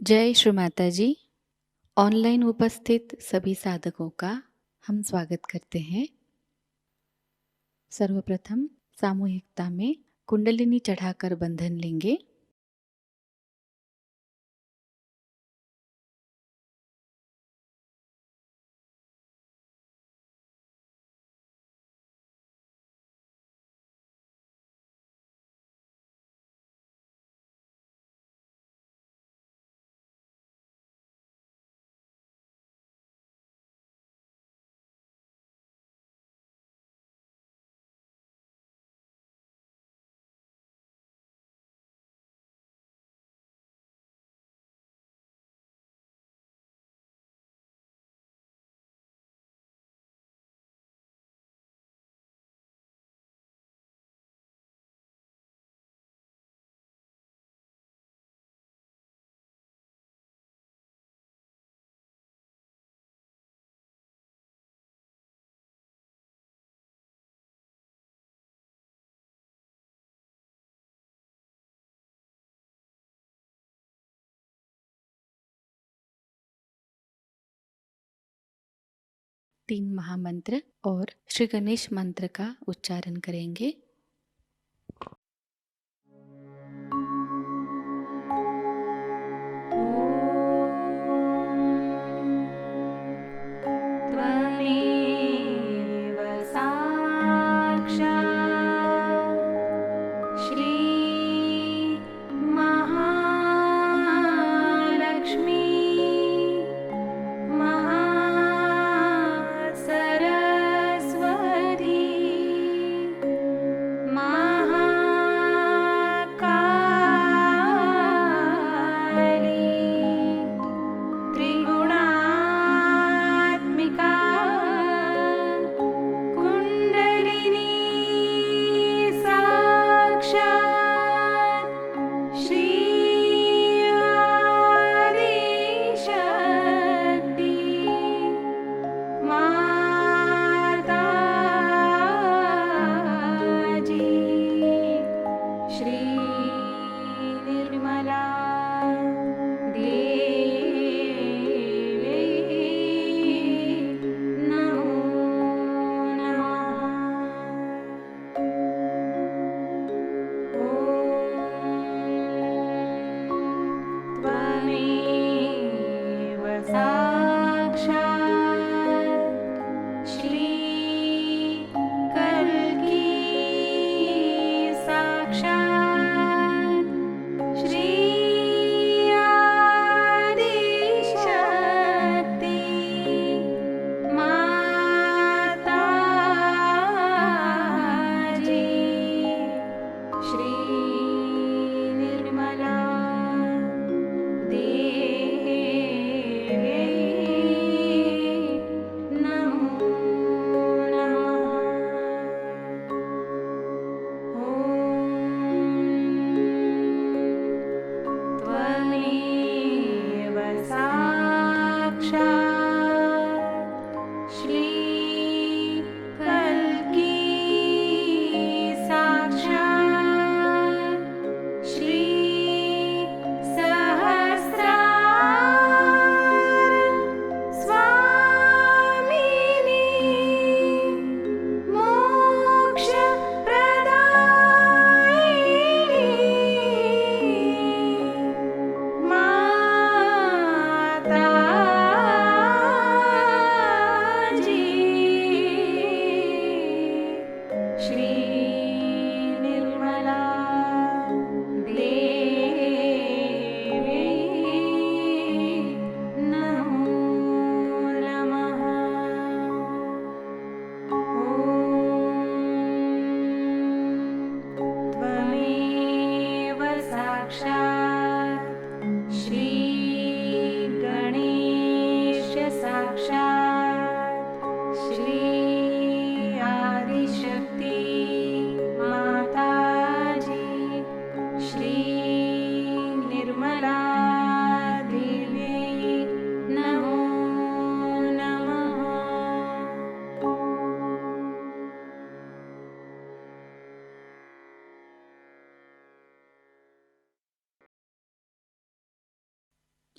जय श्री माताजी। ऑनलाइन उपस्थित सभी साधकों का हम स्वागत करते हैं। सर्वप्रथम सामूहिकता में कुंडलिनी चढ़ाकर बंधन लेंगे। तीन महामंत्र और श्री गणेश मंत्र का उच्चारण करेंगे। त्वमेव साक्षात् श्री महालक्ष्मी महासरस्वती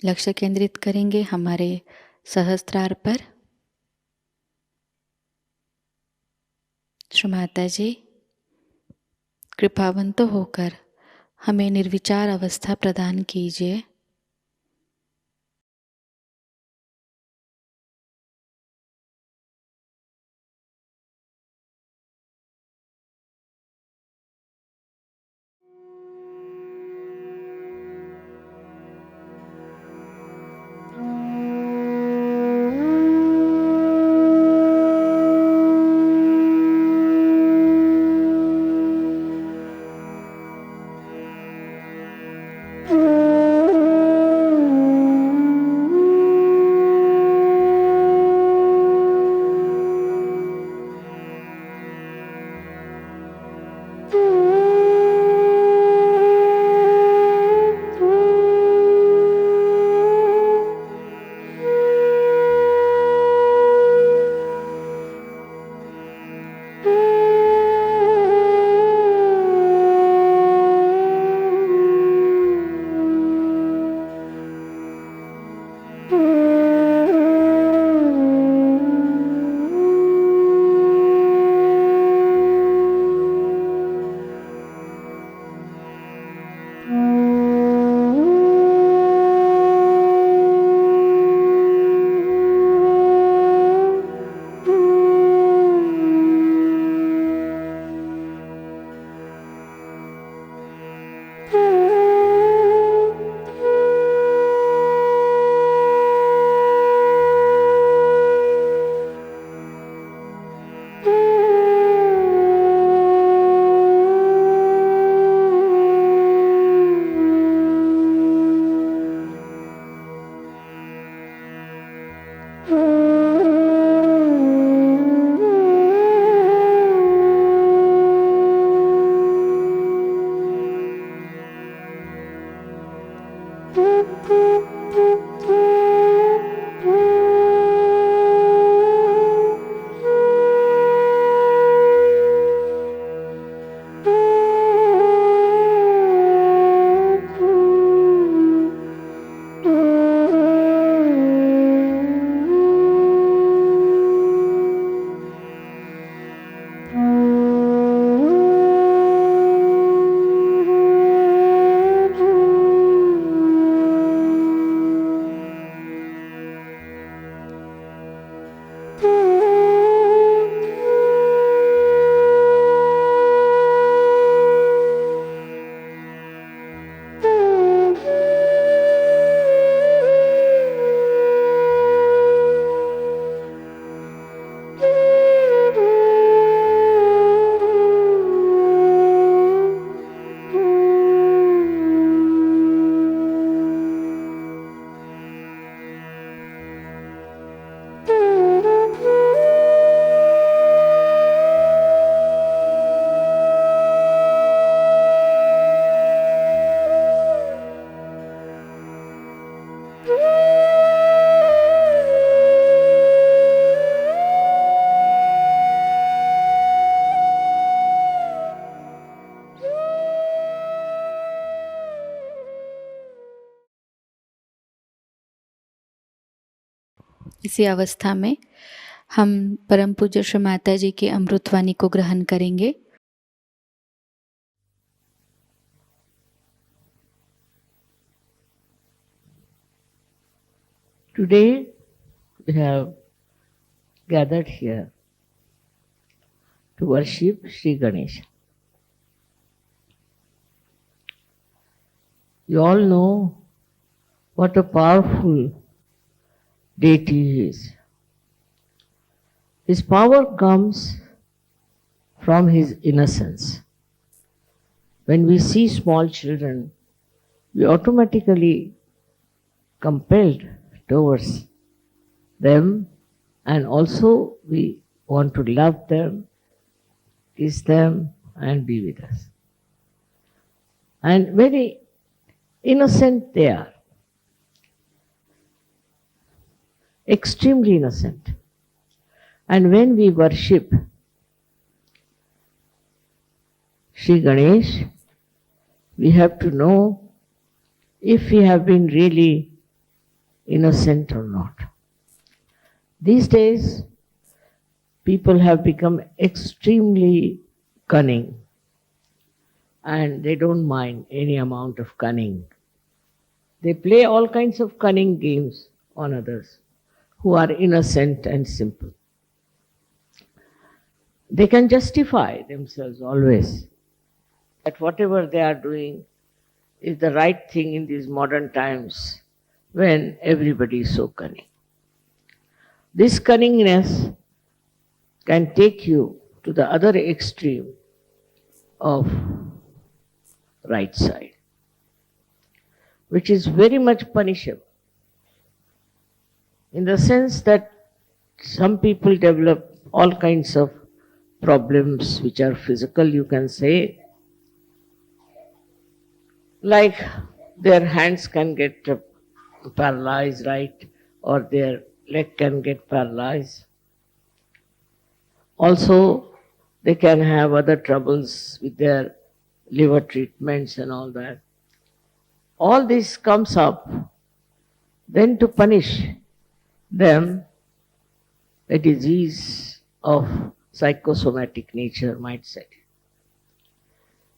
लक्ष्य केंद्रित करेंगे हमारे सहस्त्रार पर। श्री माताजी, कृपावंत होकर हमें निर्विचार अवस्था प्रदान कीजिए। इसी अवस्था में हम परम पूज्य श्री माताजी की अमृतवाणी को ग्रहण करेंगे। Today we have gathered here to worship Shri Ganesha. You all know what a powerful deity he is. His power comes from his innocence. When we see small children, we automatically compelled towards them, and also we want to love them, kiss them, and be with us. And very innocent they are, extremely innocent. And when we worship Shri Ganesh, we have to know if we have been really innocent or not. These days, people have become extremely cunning, and they don't mind any amount of cunning. They play all kinds of cunning games on others who are innocent and simple. They can justify themselves always that whatever they are doing is the right thing in these modern times when everybody is so cunning. This cunningness can take you to the other extreme of right side, which is very much punishable, in the sense that some people develop all kinds of problems which are physical, you can say, like their hands can get paralyzed, right, or their leg can get paralyzed. Also, they can have other troubles with their liver treatments and all that. All this comes up, then to punish them, a disease of psychosomatic nature might set in.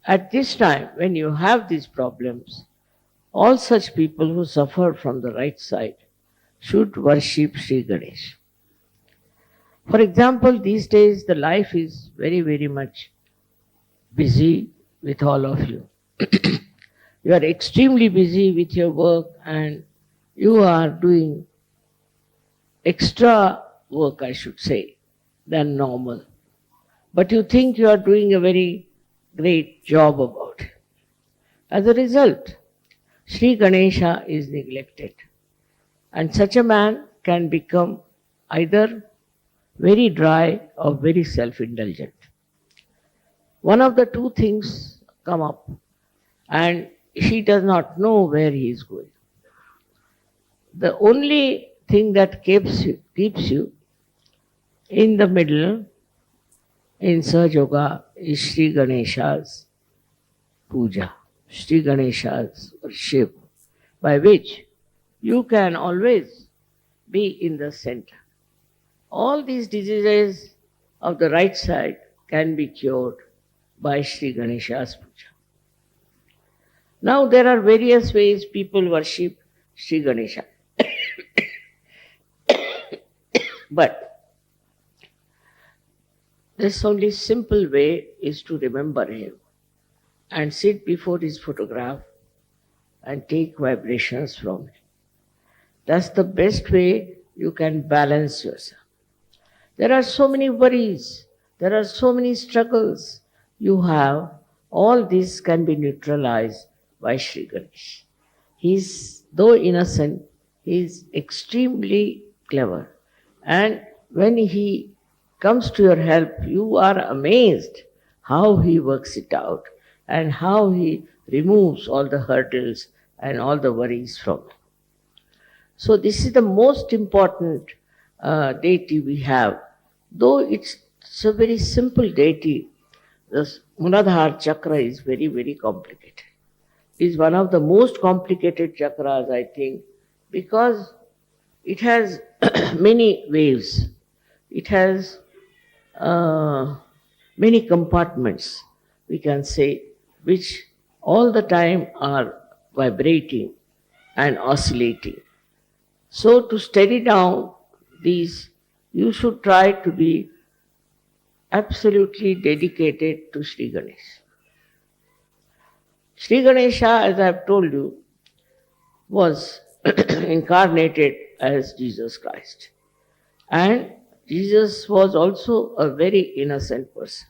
At this time, when you have these problems, all such people who suffer from the right side should worship Sri Ganesha. For example, these days the life is very, very much busy with all of you. You are extremely busy with your work and you are doing extra work, I should say, than normal. But you think you are doing a very great job about it. As a result, Sri Ganesha is neglected. And such a man can become either very dry or very self-indulgent. One of the two things come up and he does not know where he is going. The only thing that keeps you in the middle in Sahajayoga is Sri Ganesha's Puja, Sri Ganesha's worship, by which you can always be in the center. All these diseases of the right side can be cured by Sri Ganesha's Puja. Now there are various ways people worship Sri Ganesha. But this only simple way is to remember him and sit before his photograph and take vibrations from him. That's the best way you can balance yourself. There are so many worries, there are so many struggles you have. All this can be neutralized by Sri Ganesh. He's, though innocent, he's extremely clever. And when he comes to your help, you are amazed how he works it out and how he removes all the hurdles and all the worries from you. So this is the most important deity we have. Though it's a very simple deity, the Muladhara chakra is very, very complicated. It's one of the most complicated chakras, I think, because it has many waves. It has many compartments, we can say, which all the time are vibrating and oscillating. So to steady down these, you should try to be absolutely dedicated to Sri Ganesha. Sri Ganesha, as I have told you, was incarnated as Jesus Christ. And Jesus was also a very innocent person.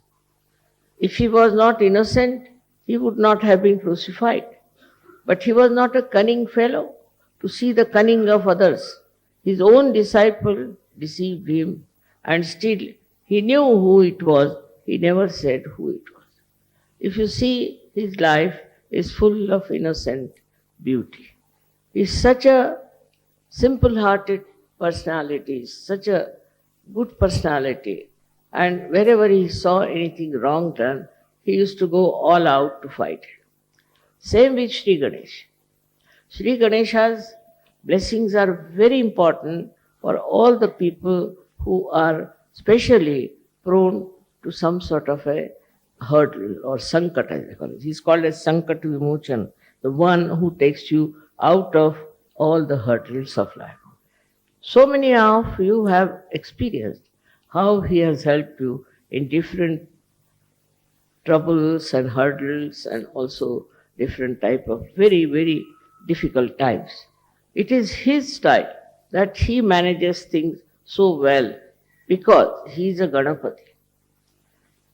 If he was not innocent, he would not have been crucified. But he was not a cunning fellow to see the cunning of others. His own disciple deceived him, and still he knew who it was. He never said who it was. If you see, his life is full of innocent beauty. He's such a simple-hearted personality, such a good personality, and wherever he saw anything wrong done, he used to go all out to fight it. Same with Sri Ganesha. Sri Ganesha's blessings are very important for all the people who are specially prone to some sort of a hurdle or sankat, as they call it. He's called as sankat vimochan, the one who takes you out of all the hurdles of life. So many of you have experienced how he has helped you in different troubles and hurdles and also different type of very, very difficult times. It is his style that he manages things so well because he is a Ganapati.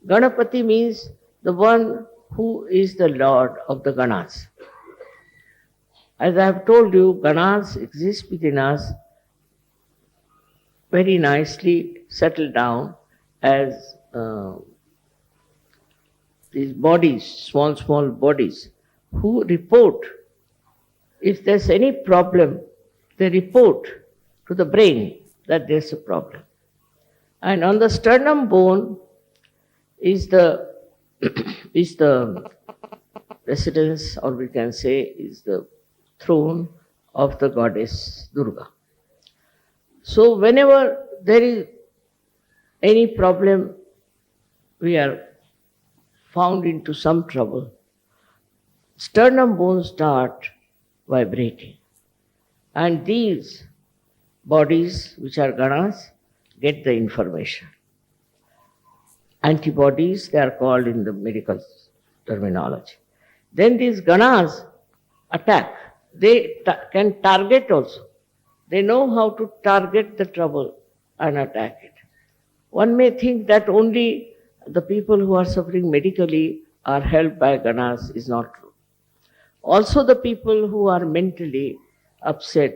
Ganapati means the one who is the Lord of the Ganas. As I have told you, Ganas exist within us very nicely settled down as these bodies, small, small bodies, who report. If there's any problem, they report to the brain that there's a problem. And on the sternum bone is the is the residence, or we can say is the throne of the goddess Durga. So whenever there is any problem, we are found into some trouble, sternum bones start vibrating. And these bodies, which are ganas, get the information. Antibodies, they are called in the medical terminology. Then these ganas attack. They can target also. They know how to target the trouble and attack it. One may think that only the people who are suffering medically are helped by ganas is not true. Also the people who are mentally upset,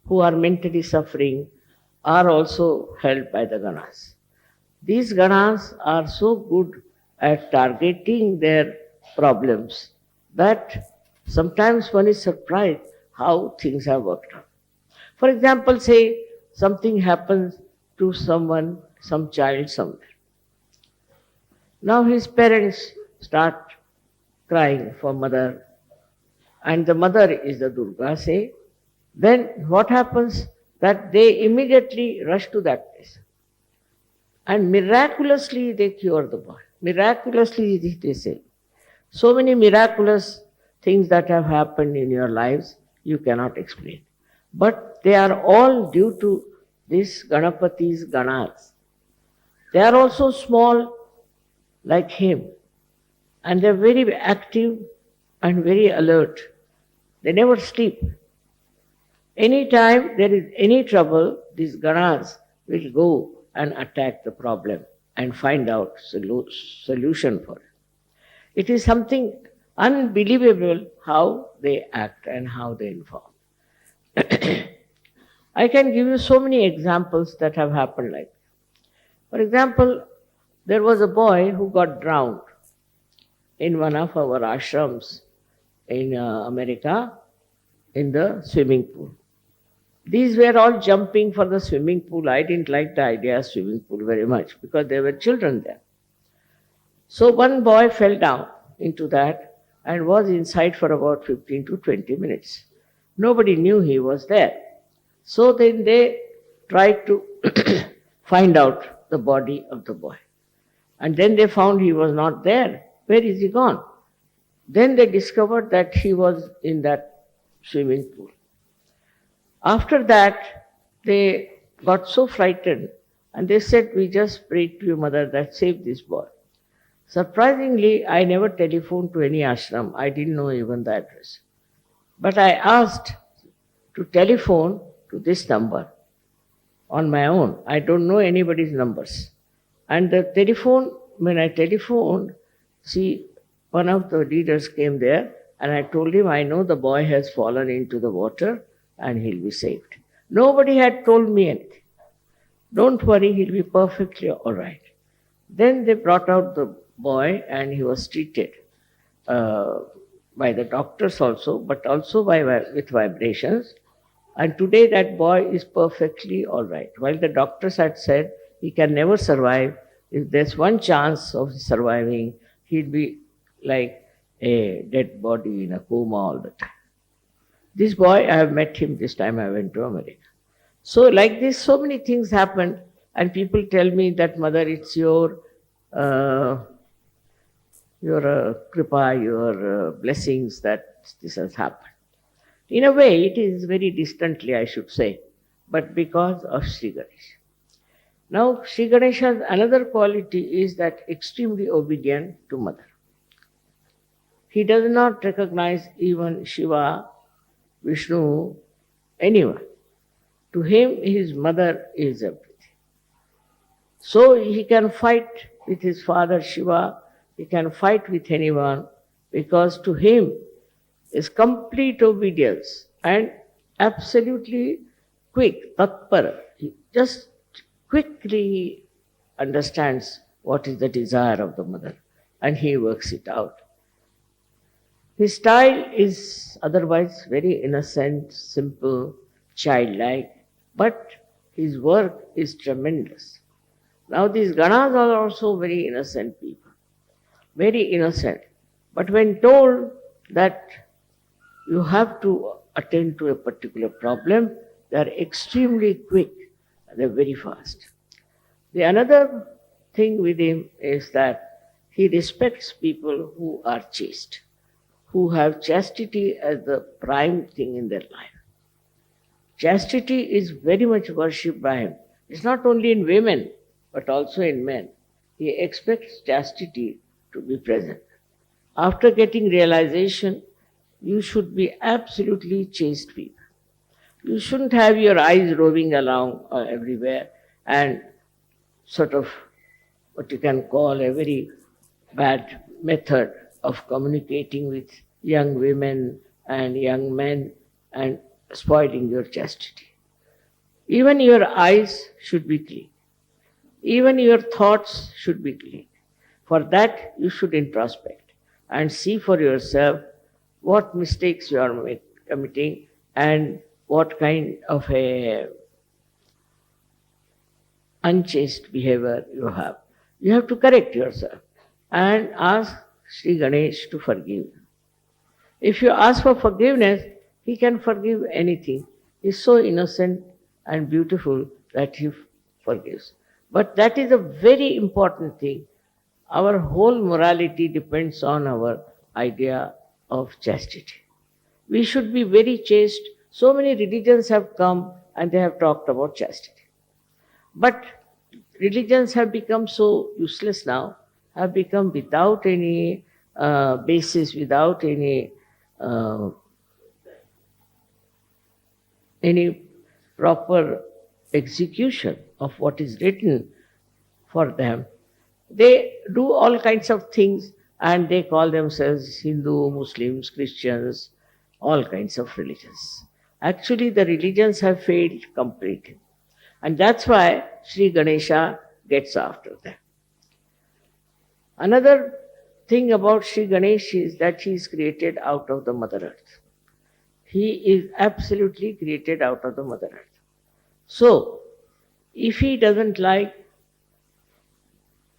who are mentally suffering, are also helped by the ganas. These ganas are so good at targeting their problems that sometimes one is surprised how things have worked out. For example, say something happens to someone, some child somewhere. Now his parents start crying for mother, and the mother is the Durga, say, then what happens? That they immediately rush to that place. And miraculously they cure the boy. Miraculously they say. So many miraculous things that have happened in your lives, you cannot explain. But they are all due to this Ganapati's ganas. They are also small like him. And they are very active and very alert. They never sleep. Anytime there is any trouble, these ganas will go and attack the problem and find out solution for it. It is something unbelievable how they act and how they inform. I can give you so many examples that have happened like that. For example, there was a boy who got drowned in one of our ashrams in America in the swimming pool. These were all jumping for the swimming pool. I didn't like the idea of swimming pool very much because there were children there. So one boy fell down into that and was inside for about 15 to 20 minutes. Nobody knew he was there. So then they tried to find out the body of the boy. And then they found he was not there. Where is he gone? Then they discovered that he was in that swimming pool. After that, they got so frightened and they said, we just prayed to your mother that save this boy. Surprisingly, I never telephoned to any ashram. I didn't know even the address. But I asked to telephone to this number on my own. I don't know anybody's numbers. And the telephone, when I telephoned, one of the leaders came there and I told him, I know the boy has fallen into the water and he'll be saved. Nobody had told me anything. Don't worry, he'll be perfectly all right. Then they brought out the boy and he was treated by the doctors also, but also with vibrations. And today that boy is perfectly all right. While the doctors had said he can never survive, if there's one chance of surviving, he'll be like a dead body in a coma all the time. This boy, I have met him this time I went to America. So like this, so many things happen, and people tell me that mother, it's uh, your kripa, your blessings that this has happened. In a way, it is very distantly, I should say, but because of Sri Ganesha. Now, Sri Ganesha's another quality is that extremely obedient to mother. He does not recognize even Shiva, Vishnu, anyone. To him, his mother is everything. So he can fight with his father Shiva, he can fight with anyone, because to him is complete obedience and absolutely quick, tatpara. He just quickly understands what is the desire of the mother and he works it out. His style is otherwise very innocent, simple, childlike, but his work is tremendous. Now these Ganas are also very innocent people, very innocent. But when told that you have to attend to a particular problem, they are extremely quick, they are very fast. The another thing with him is that he respects people who are chaste, who have chastity as the prime thing in their life. Chastity is very much worshipped by him. It's not only in women, but also in men. He expects chastity to be present. After getting realization, you should be absolutely chaste people. You shouldn't have your eyes roving along everywhere and sort of what you can call a very bad method of communicating with young women and young men and spoiling your chastity. Even your eyes should be clean. Even your thoughts should be clean. For that, you should introspect and see for yourself what mistakes you are committing and what kind of a unchaste behavior you have. You have to correct yourself and ask Sri Ganesh to forgive you. If you ask for forgiveness, he can forgive anything. He is so innocent and beautiful that he forgives. But that is a very important thing. Our whole morality depends on our idea of chastity. We should be very chaste. So many religions have come and they have talked about chastity. But religions have become so useless now, have become without any basis, without any proper execution of what is written for them. They do all kinds of things and they call themselves Hindu, Muslims, Christians, all kinds of religions. Actually, the religions have failed completely. And that's why Sri Ganesha gets after them. Another thing about Sri Ganesh is that he is created out of the Mother Earth. He is absolutely created out of the Mother Earth. So, if he doesn't like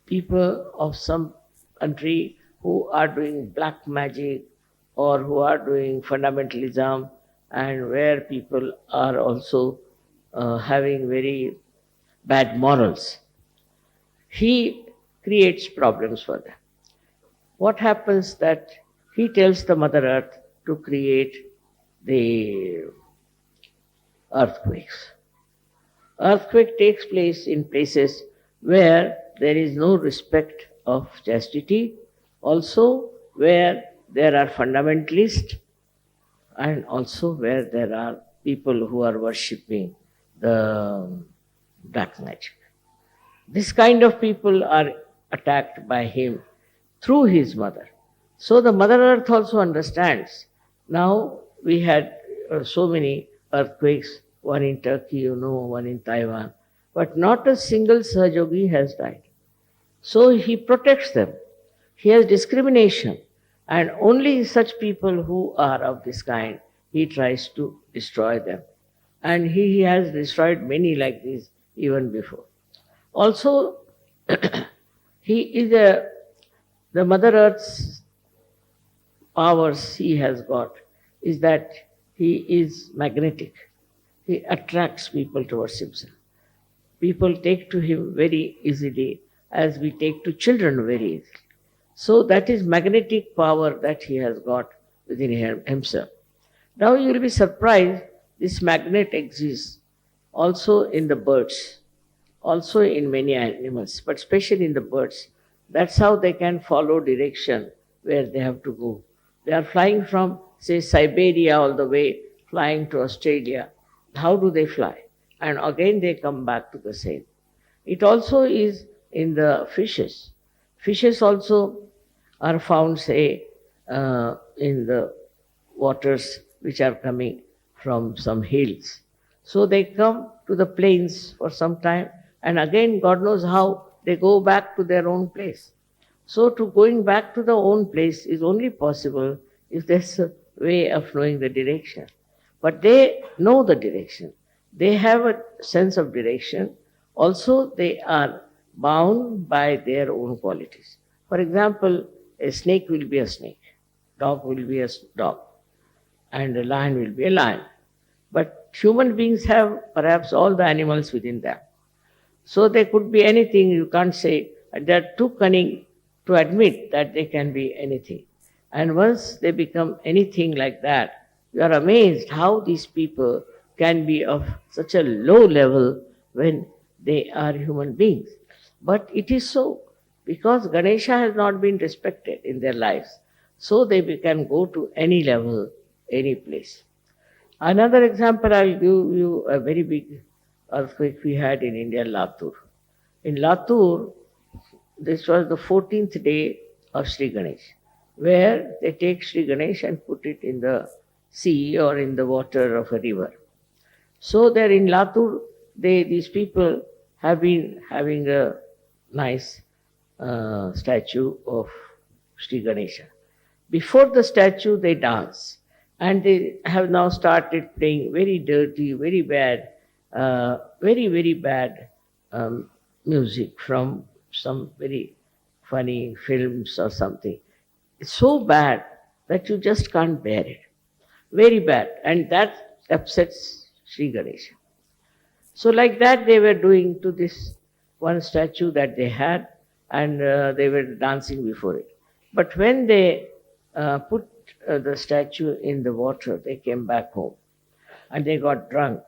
people of some country who are doing black magic or who are doing fundamentalism and where people are also having very bad morals, he creates problems for them. What happens that he tells the Mother Earth to create the earthquakes. Earthquake takes place in places where there is no respect of chastity, also where there are fundamentalists and also where there are people who are worshipping the black magic. This kind of people are attacked by him through his mother. So the Mother Earth also understands. Now we had so many earthquakes, one in Turkey, one in Taiwan, but not a single Sahajayogi has died. So he protects them. He has discrimination, and only such people who are of this kind, he tries to destroy them. And he has destroyed many like this even before. Also, he is the Mother Earth's powers he has got is that he is magnetic. He attracts people towards himself. People take to him very easily, as we take to children very easily. So that is magnetic power that he has got within himself. Now you will be surprised, this magnet exists also in the birds, also in many animals, but especially in the birds. That's how they can follow direction where they have to go. They are flying from, say, Siberia all the way, flying to Australia. How do they fly? And again they come back to the same. It also is in the fishes. Fishes also are found, say, in the waters which are coming from some hills. So they come to the plains for some time, and again, God knows how, they go back to their own place. So to going back to the own place is only possible if there's a way of knowing the direction. But they know the direction. They have a sense of direction. Also, they are bound by their own qualities. For example, a snake will be a snake, dog will be a dog, and a lion will be a lion. But human beings have perhaps all the animals within them. So they could be anything, you can't say. They're too cunning to admit that they can be anything. And once they become anything like that, you are amazed how these people can be of such a low level when they are human beings. But it is so, because Ganesha has not been respected in their lives. So they can go to any level, any place. Another example, I'll give you a very big earthquake we had in India, Latur. In Latur, this was the 14th day of Sri Ganesh, where they take Sri Ganesh and put it in the sea or in the water of a river. So there in Latur, these people have been having a nice statue of Sri Ganesha. Before the statue, they dance. And they have now started playing very dirty, very bad, very bad music from some very funny films or something. It's so bad that you just can't bear it. Very bad. And that upsets Sri Ganesha. So like that they were doing to this one statue that they had, and they were dancing before it. But when they put the statue in the water, they came back home and they got drunk.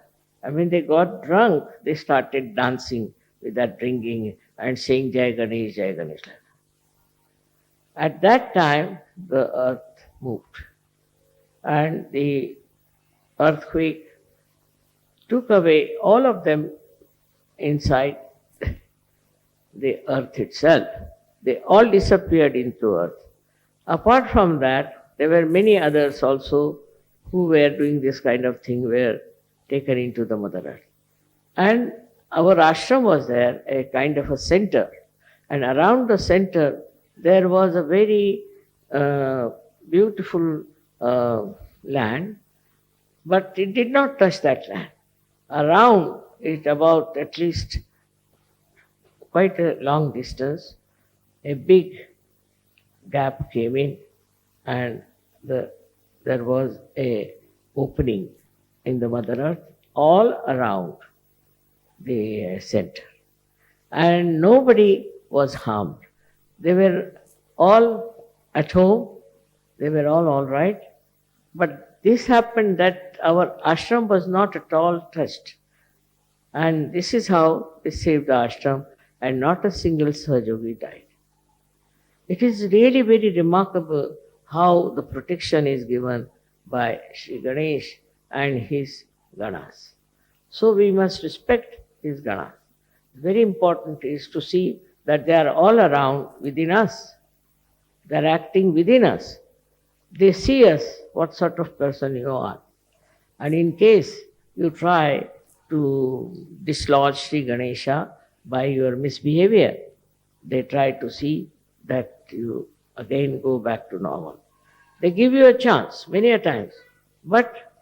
And when they got drunk, they started dancing with that drinking and saying Jai Ganesh, Jai Ganesh. At that time, the earth moved, and the earthquake took away all of them inside the earth itself. They all disappeared into earth. Apart from that, there were many others also who were doing this kind of thing, were taken into the Mother Earth. And our ashram was there, a kind of a center. And around the center, there was a very beautiful land, but it did not touch that land. Around it, about at least quite a long distance, a big gap came in, and there was a opening in the Mother Earth all around the center. And nobody was harmed. They were all at home, they were all right. But this happened that our ashram was not at all touched. And this is how they saved the ashram, and not a single Sahajayogi died. It is really very remarkable how the protection is given by Shri Ganesh and his Ganas. So we must respect his Ganas. Very important is to see that they are all around within us. They are acting within us. They see us, what sort of person you are. And in case you try to dislodge Sri Ganesha by your misbehavior, they try to see that you again go back to normal. They give you a chance many a times, but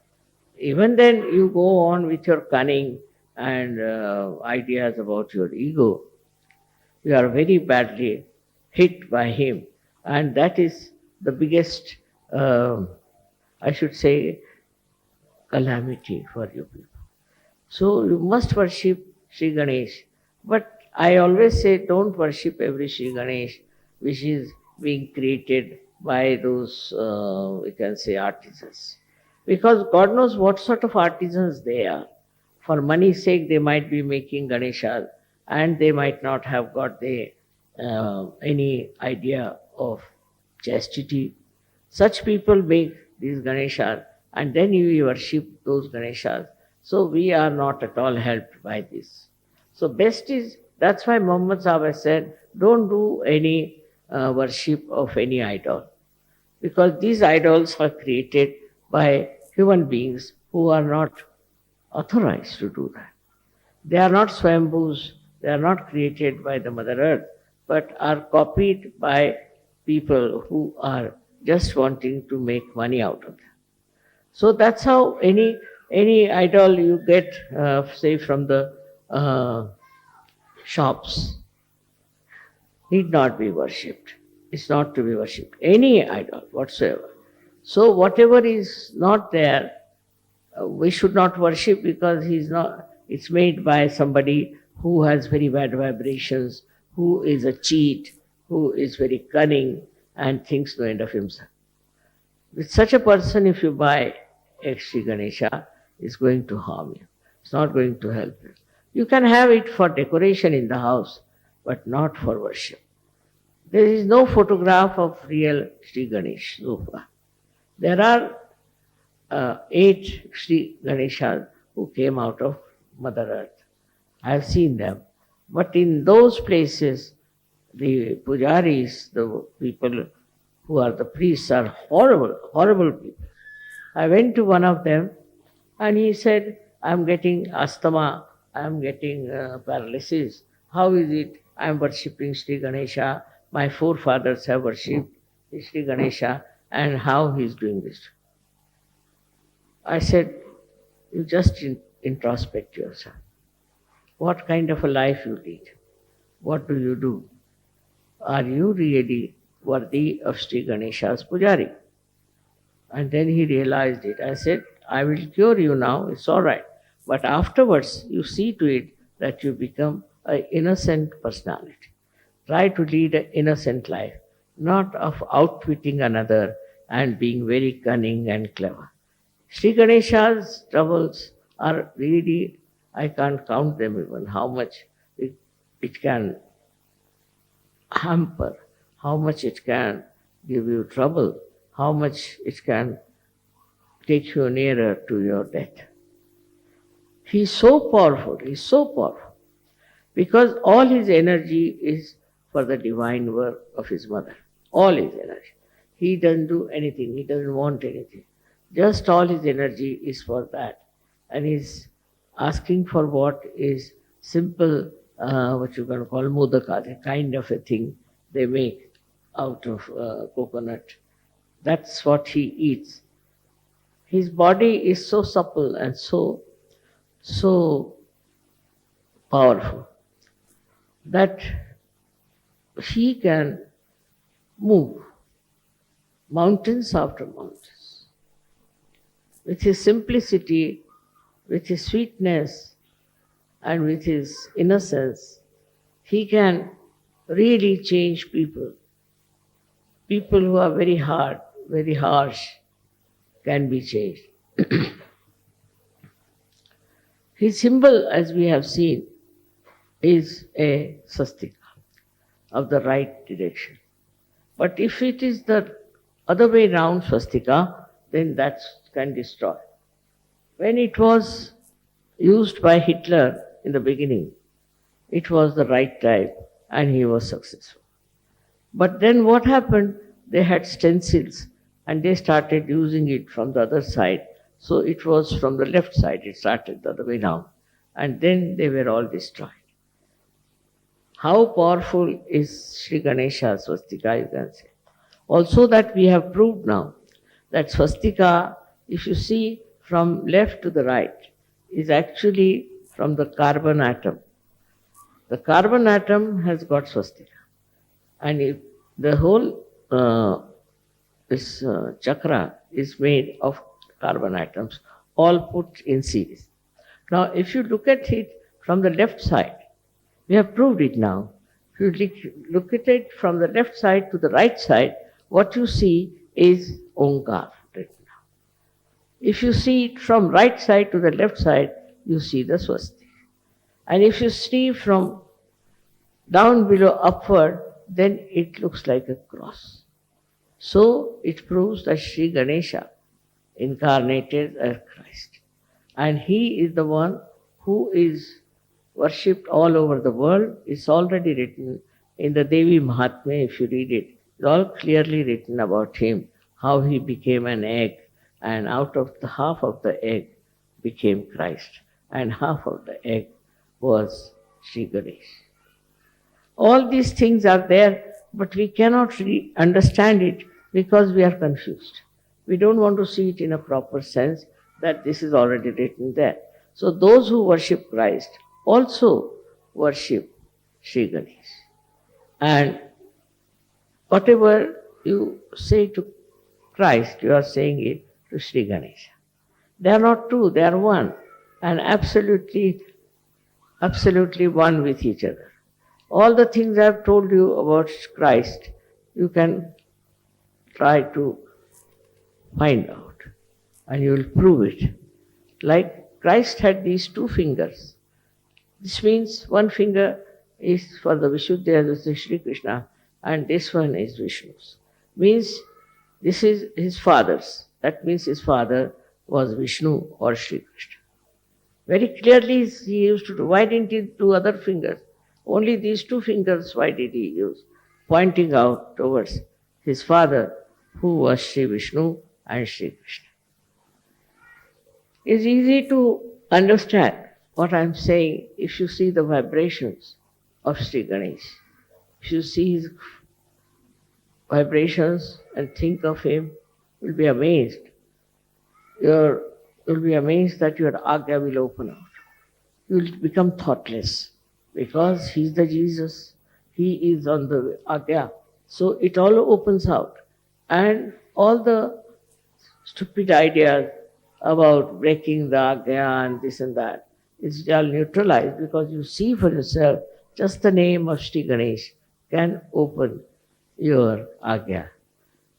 even then you go on with your cunning and ideas about your ego. You are very badly hit by him, and that is the biggest, I should say, calamity for you people. So you must worship Sri Ganesh. But I always say don't worship every Sri Ganesh which is being created by those, we can say, artisans. Because God knows what sort of artisans they are. For money's sake, they might be making Ganesha and they might not have got any idea of chastity. Such people make these Ganeshas and then you worship those Ganeshas. So we are not at all helped by this. So best is, that's why Muhammad Sahib has said, don't do any worship of any idol. Because these idols are created by human beings who are not authorized to do that. They are not Swambhus, they are not created by the Mother Earth, but are copied by people who are just wanting to make money out of them. So that's how any idol you get, say from the shops, need not be worshipped. It's not to be worshipped. Any idol whatsoever. So whatever is not there, we should not worship because it's made by somebody who has very bad vibrations, who is a cheat, who is very cunning and thinks no end of himself. With such a person, if you buy a Sri Ganesha, is going to harm you. It's not going to help you. You can have it for decoration in the house, but not for worship. There is no photograph of real Sri Ganesh so far. There are 8 Sri Ganeshas who came out of Mother Earth. I have seen them. But in those places, the pujaris, the people who are the priests, are horrible, horrible people. I went to one of them and he said, I'm getting asthma, I'm getting paralysis. How is it? I'm worshipping Sri Ganesha. My forefathers have worshipped Sri Ganesha, and how he is doing this. I said, you just introspect yourself. What kind of a life you lead? What do you do? Are you really worthy of Sri Ganesha's pujari? And then he realized it. I said, I will cure you now, it's all right. But afterwards, you see to it that you become an innocent personality. Try to lead an innocent life, not of outwitting another and being very cunning and clever. Sri Ganesha's troubles are really, I can't count them even, how much it can hamper, how much it can give you trouble, how much it can take you nearer to your death. He's so powerful, because all his energy is for the divine work of his mother. All his energy. He doesn't do anything, he doesn't want anything. Just all his energy is for that. And he's asking for what is simple, what you can call modaka, a kind of a thing they make out of coconut. That's what he eats. His body is so supple and so powerful that he can move mountains after mountains. With his simplicity, with his sweetness, and with his innocence, he can really change people. People who are very hard, very harsh, can be changed. His symbol, as we have seen, is a swastika of the right direction. But if it is the other way round swastika, then that can destroy. When it was used by Hitler in the beginning, it was the right type and he was successful. But then what happened? They had stencils and they started using it from the other side. So it was from the left side, it started the other way round. And then they were all destroyed. How powerful is Sri Ganesha's swastika, you can say. Also that we have proved now, that swastika, if you see from left to the right, is actually from the carbon atom. The carbon atom has got swastika. And if the whole this chakra is made of carbon atoms. all put in series. Now, if you look at it from the left side, we have proved it now. If you look at it from the left side to the right side, what you see is Omkar written down. If you see it from right side to the left side, you see the Swasti. And if you see from down below upward, then it looks like a cross. So it proves that Shri Ganesha incarnated as Christ. And he is the one who is worshipped all over the world. It's already written in the Devi Mahatmya, if you read it. It's all clearly written about him, how he became an egg, and out of the half of the egg became Christ, and half of the egg was Shri Ganesh. All these things are there, but we cannot really understand it because we are confused. We don't want to see it in a proper sense that this is already written there. So those who worship Christ also worship Shri Ganesh. And whatever you say to Christ, you are saying it to Shri Ganesha. They are not two, they are one, and absolutely one with each other. All the things I have told you about Christ, you can try to find out, and you will prove it. Like Christ had these two fingers. This means one finger is for the Vishuddha, this is Shri Krishna, and this one is Vishnu's. Means this is his father's. That means his father was Vishnu or Shri Krishna. Very clearly he used to do. Why didn't he do other fingers? Only these two fingers, why did he use? Pointing out towards his father, who was Shri Vishnu and Shri Krishna. It's easy to understand what I'm saying if you see the vibrations of Shri Ganesh. If you see his vibrations and think of him, you'll be amazed. You'll be amazed that your agya will open out. You'll become thoughtless because he's the Jesus. He is on the agya. So it all opens out. And all the stupid ideas about breaking the agya and this and that, it's all neutralized because you see for yourself just the name of Shri Ganesh can open your agya.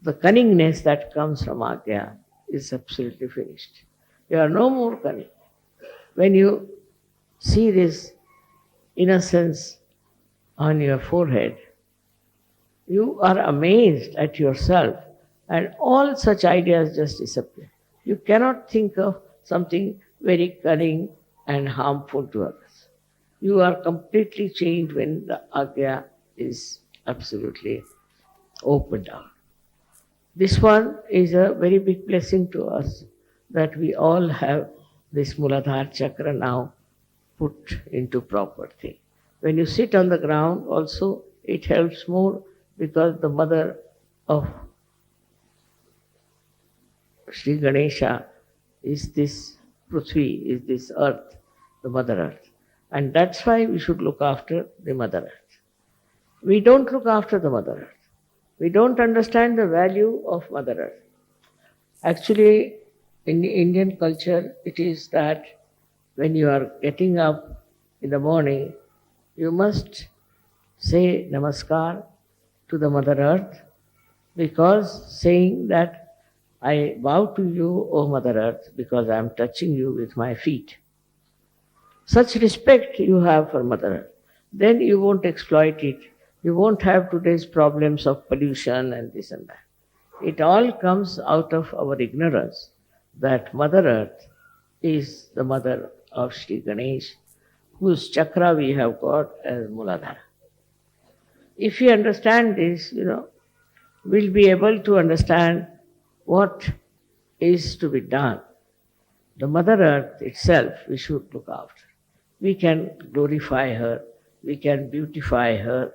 The cunningness that comes from agya is absolutely finished. You are no more cunning. When you see this innocence on your forehead, you are amazed at yourself, and all such ideas just disappear. You cannot think of something very cunning and harmful to others. You are completely changed when the agya is absolutely opened out. This one is a very big blessing to us that we all have this Muladhara chakra now put into proper thing. When you sit on the ground also, it helps more because the mother of Shri Ganesha is this Prithvi, is this earth, the Mother Earth. And that's why we should look after the Mother Earth. We don't look after the Mother Earth. We don't understand the value of Mother Earth. Actually, in the Indian culture, it is that when you are getting up in the morning, you must say Namaskar to the Mother Earth, because saying that I bow to you, O Mother Earth, because I am touching you with my feet. Such respect you have for Mother Earth. Then you won't exploit it. You won't have today's problems of pollution and this and that. It all comes out of our ignorance that Mother Earth is the mother of Shri Ganesh, whose chakra we have got as Muladhara. If we understand this, we'll be able to understand what is to be done. The Mother Earth itself we should look after. We can glorify her, we can beautify her,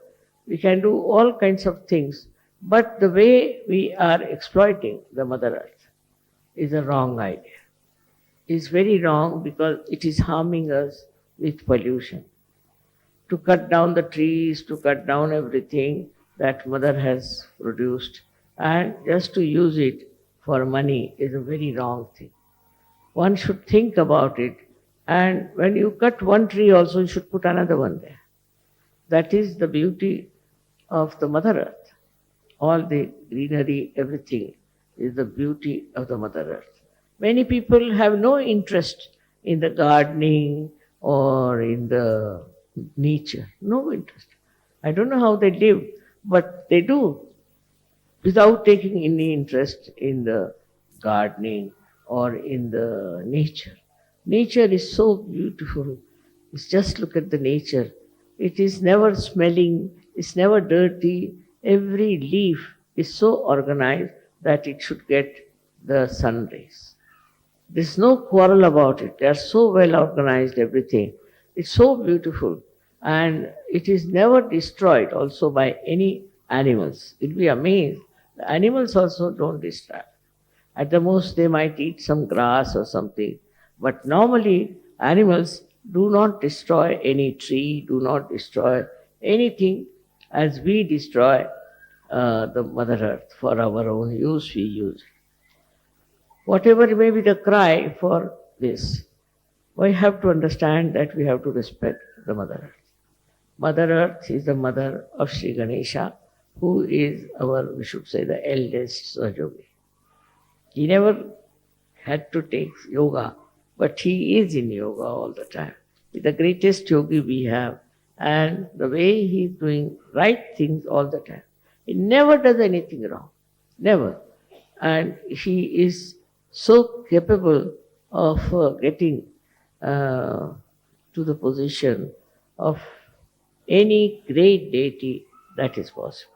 we can do all kinds of things, but the way we are exploiting the Mother Earth is a wrong idea. It's very wrong because it is harming us with pollution. To cut down the trees, to cut down everything that Mother has produced, and just to use it for money is a very wrong thing. One should think about it. And when you cut one tree also, you should put another one there. That is the beauty of the Mother Earth. All the greenery, everything is the beauty of the Mother Earth. Many people have no interest in the gardening or in the nature. No interest. I don't know how they live, but they do without taking any interest in the gardening or in the nature. Nature is so beautiful. Just look at the nature. It is never smelling, it's never dirty. Every leaf is so organized that it should get the sun rays. There's no quarrel about it. They are so well organized, everything. It's so beautiful. And it is never destroyed also by any animals. You'll be amazed. The animals also don't destroy. At the most, they might eat some grass or something. But normally, animals do not destroy any tree, do not destroy anything as we destroy the Mother Earth. For our own use, we use it. Whatever may be the cry for this, we have to understand that we have to respect the Mother Earth. Mother Earth is the mother of Shri Ganesha, who is our, we should say, the eldest Sahajayogi. He never had to take yoga, but he is in yoga all the time. He's the greatest yogi we have, and the way he's doing right things all the time. He never does anything wrong, never. And he is so capable of getting to the position of any great deity that is possible.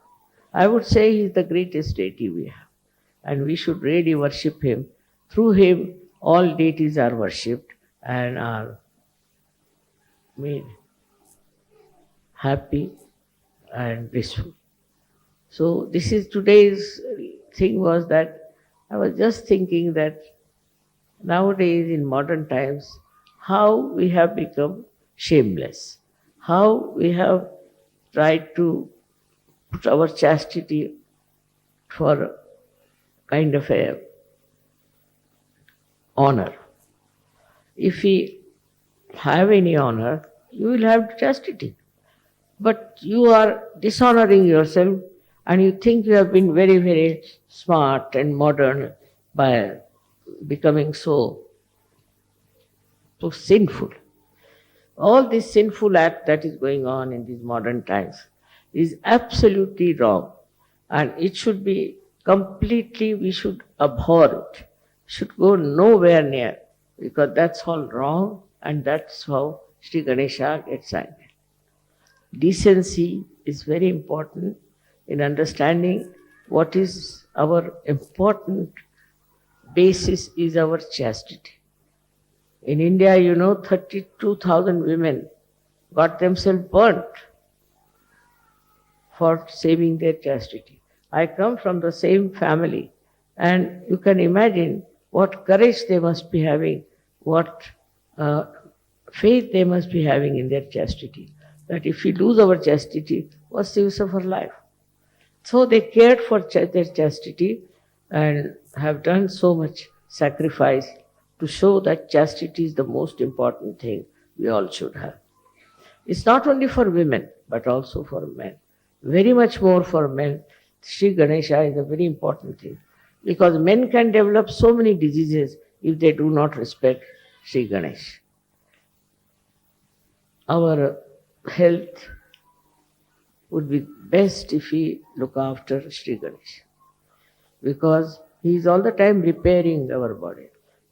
I would say he is the greatest deity we have, and we should really worship him. Through him, all deities are worshipped and are made happy and blissful. So this is today's thing was that I was just thinking that nowadays in modern times, how we have become shameless, how we have tried to put our chastity for kind of a honor. If we have any honor, you will have chastity. But you are dishonoring yourself and you think you have been very, very smart and modern by becoming so sinful. All this sinful act that is going on in these modern times is absolutely wrong, and it should be completely, we should abhor it, should go nowhere near, because that's all wrong, and that's how Sri Ganesha gets angry. Decency is very important in understanding what is our important basis is our chastity. In India, 32,000 women got themselves burnt for saving their chastity. I come from the same family, and you can imagine what courage they must be having, what faith they must be having in their chastity. That if we lose our chastity, what's the use of our life? So they cared for their chastity and have done so much sacrifice to show that chastity is the most important thing we all should have. It's not only for women, but also for men. Very much more for men. Sri Ganesha is a very important thing, because men can develop so many diseases if they do not respect Sri Ganesh. Our health would be best if we look after Sri Ganesh, because he is all the time repairing our body.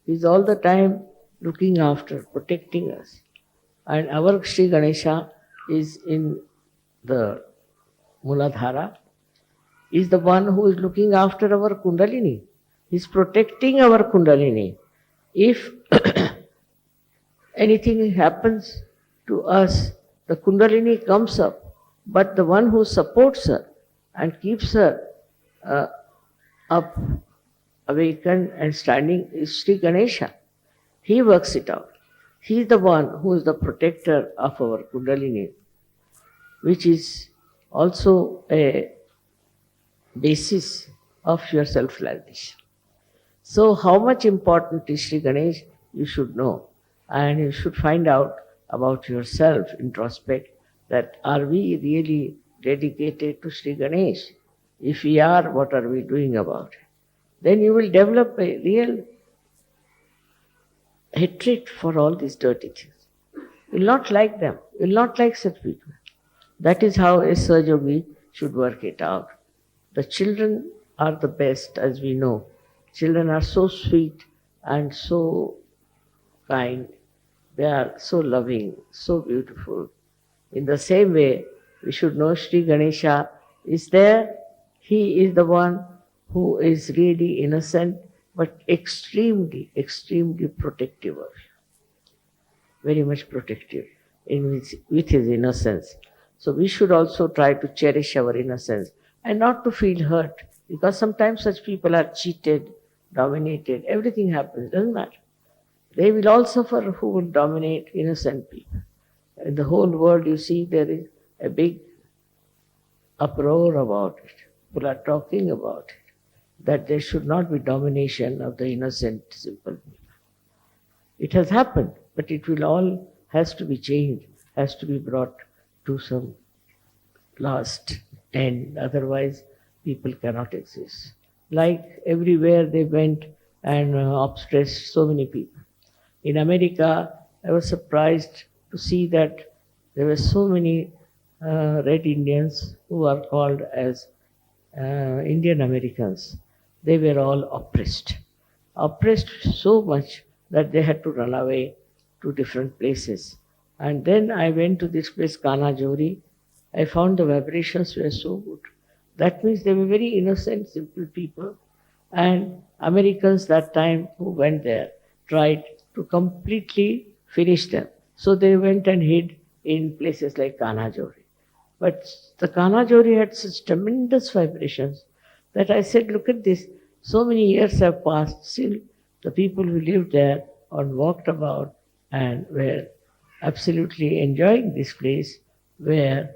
He is all the time looking after, protecting us. And our Sri Ganesha is in the Muladhara, is the one who is looking after our Kundalini. He is protecting our Kundalini. If anything happens to us, the Kundalini comes up, but the one who supports her and keeps her up, awakened and standing is Sri Ganesha. He works it out. He is the one who is the protector of our Kundalini, which is also a basis of your self-realization. So how much important is Sri Ganesh you should know. And you should find out about yourself, introspect, that are we really dedicated to Sri Ganesh? If we are, what are we doing about it? Then you will develop a real hatred for all these dirty things. You will not like them. You will not like such people. That is how a Sahajayogi should work it out. The children are the best, as we know. Children are so sweet and so kind. They are so loving, so beautiful. In the same way, we should know Sri Ganesha is there. He is the one who is really innocent, but extremely, extremely protective of you. Very much protective with his innocence. So we should also try to cherish our innocence and not to feel hurt, because sometimes such people are cheated, dominated, everything happens, doesn't matter. They will all suffer who will dominate innocent people. In the whole world, you see, there is a big uproar about it. People are talking about it, that there should not be domination of the innocent, simple people. It has happened, but it will all has to be changed, has to be brought to some last end. Otherwise, people cannot exist. Like everywhere they went and oppressed so many people. In America, I was surprised to see that there were so many red Indians who are called as Indian Americans. They were all oppressed so much that they had to run away to different places. And then I went to this place, Kanajori. I found the vibrations were so good. That means they were very innocent, simple people. And Americans that time who went there tried to completely finish them. So they went and hid in places like Kanajori. But the Kanajori had such tremendous vibrations that I said, look at this, so many years have passed, still the people who lived there or walked about and were absolutely enjoying this place were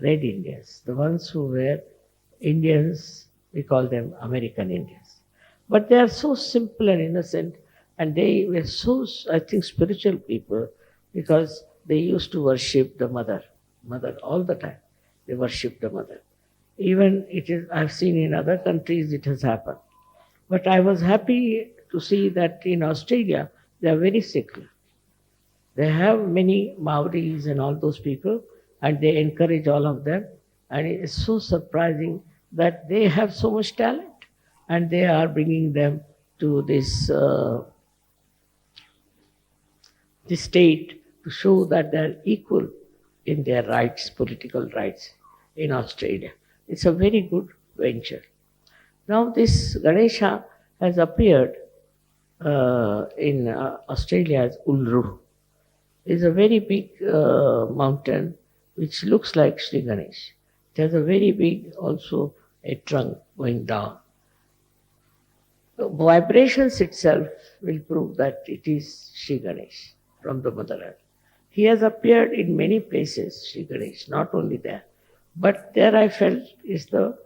red Indians. The ones who were Indians, we call them American Indians. But they are so simple and innocent, and they were so, I think, spiritual people, because they used to worship the mother all the time. They worship the mother. Even it is, I've seen in other countries it has happened. But I was happy to see that in Australia they are very secular. They have many Maoris and all those people, and they encourage all of them. And it is so surprising that they have so much talent, and they are bringing them to this state to show that they are equal in their rights, political rights in Australia. It's a very good venture. Now this Ganesha has appeared in Australia as Uluru. It's a very big mountain which looks like Sri Ganesh. It has a very big also a trunk going down. The vibrations itself will prove that it is Sri Ganesh from the Mother Earth. He has appeared in many places, Sri Ganesh, not only there. But there I felt is the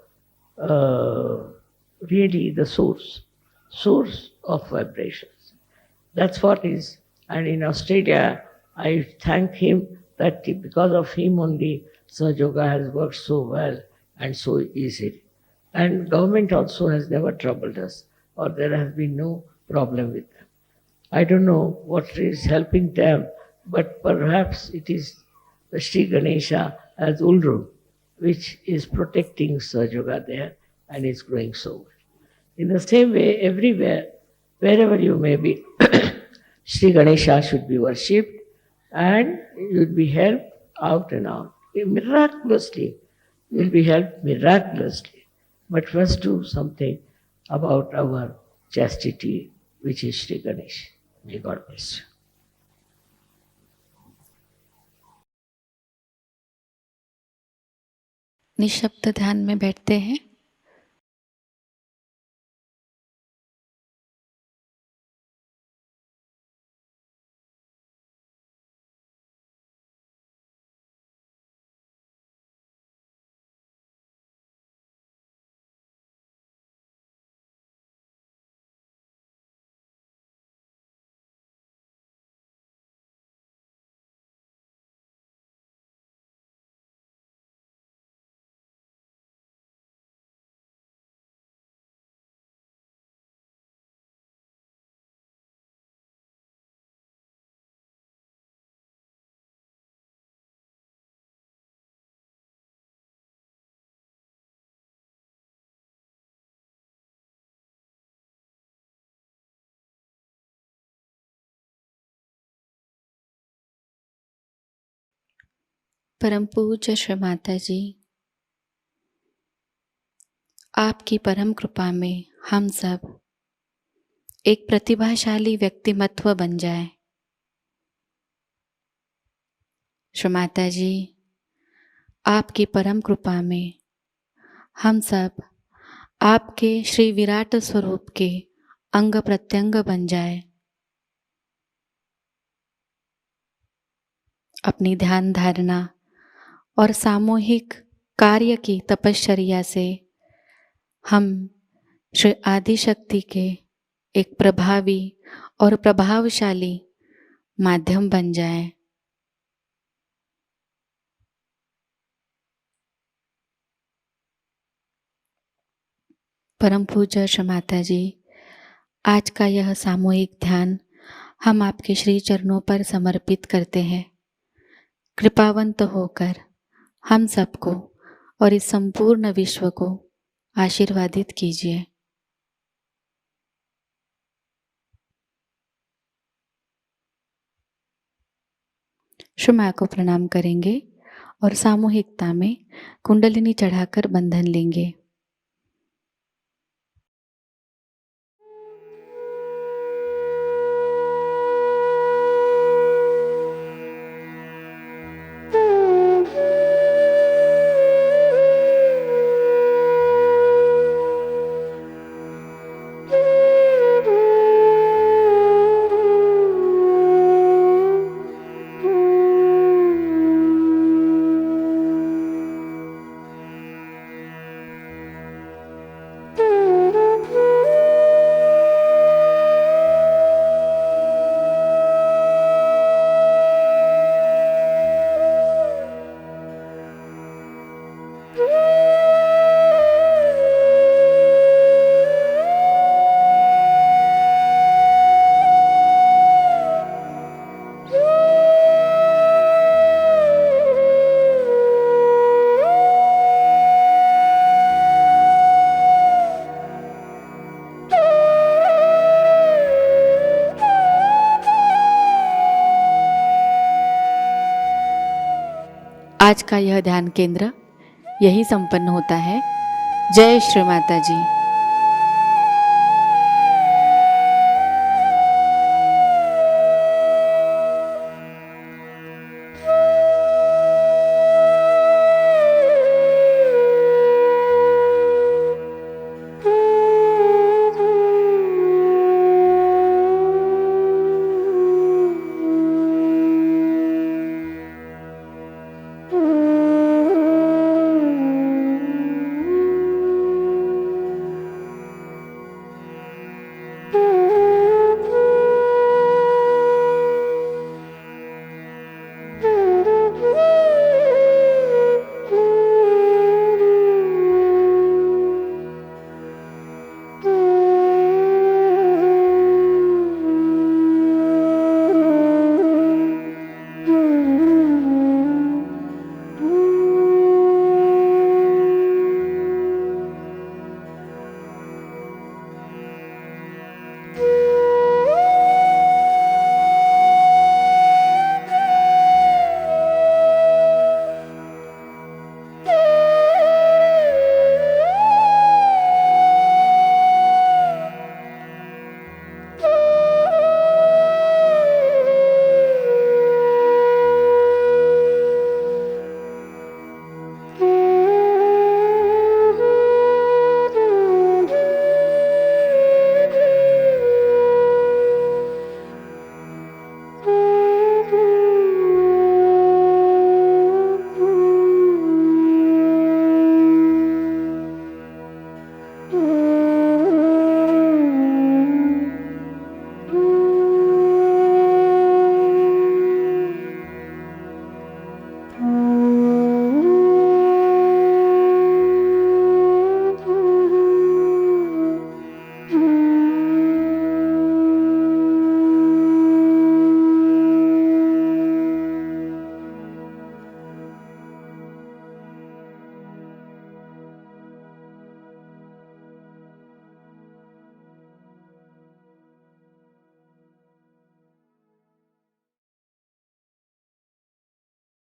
really the source of vibrations. That's what is. And in Australia, I thank him that because of him only Sahajayoga has worked so well and so easily. And government also has never troubled us, or there has been no problem with them. I don't know what is helping them, but perhaps it is the Sri Ganesha as Ulru, which is protecting Sahajayoga there and is growing so well. In the same way, everywhere, wherever you may be, Sri Ganesha should be worshipped and you will be helped out and out. Miraculously, you will be helped miraculously. But first do something about our chastity, which is Sri Ganesh. May God bless you. निशब्द ध्यान में बैठते हैं। परम पूज्य श्री माताजी, आपकी परम कृपा में हम सब एक प्रतिभाशाली व्यक्तिमत्व बन जाए। श्री माताजी, आपकी परम कृपा में हम सब आपके श्री विराट स्वरूप के अंग प्रत्यंग बन जाए। अपनी ध्यान धारणा और सामूहिक कार्य की तपश्चर्या से हम श्री आदिशक्ति के एक प्रभावी और प्रभावशाली माध्यम बन जाए। परम पूज्य श्री माताजी, आज का यह सामूहिक ध्यान हम आपके श्री चरणों पर समर्पित करते हैं। कृपावंत होकर हम सबको और इस संपूर्ण विश्व को आशीर्वादित कीजिए। श्री माँ को प्रणाम करेंगे और सामूहिकता में कुंडलिनी चढ़ाकर बंधन लेंगे। आज का यह ध्यान केंद्र यही संपन्न होता है। जय श्री माता जी।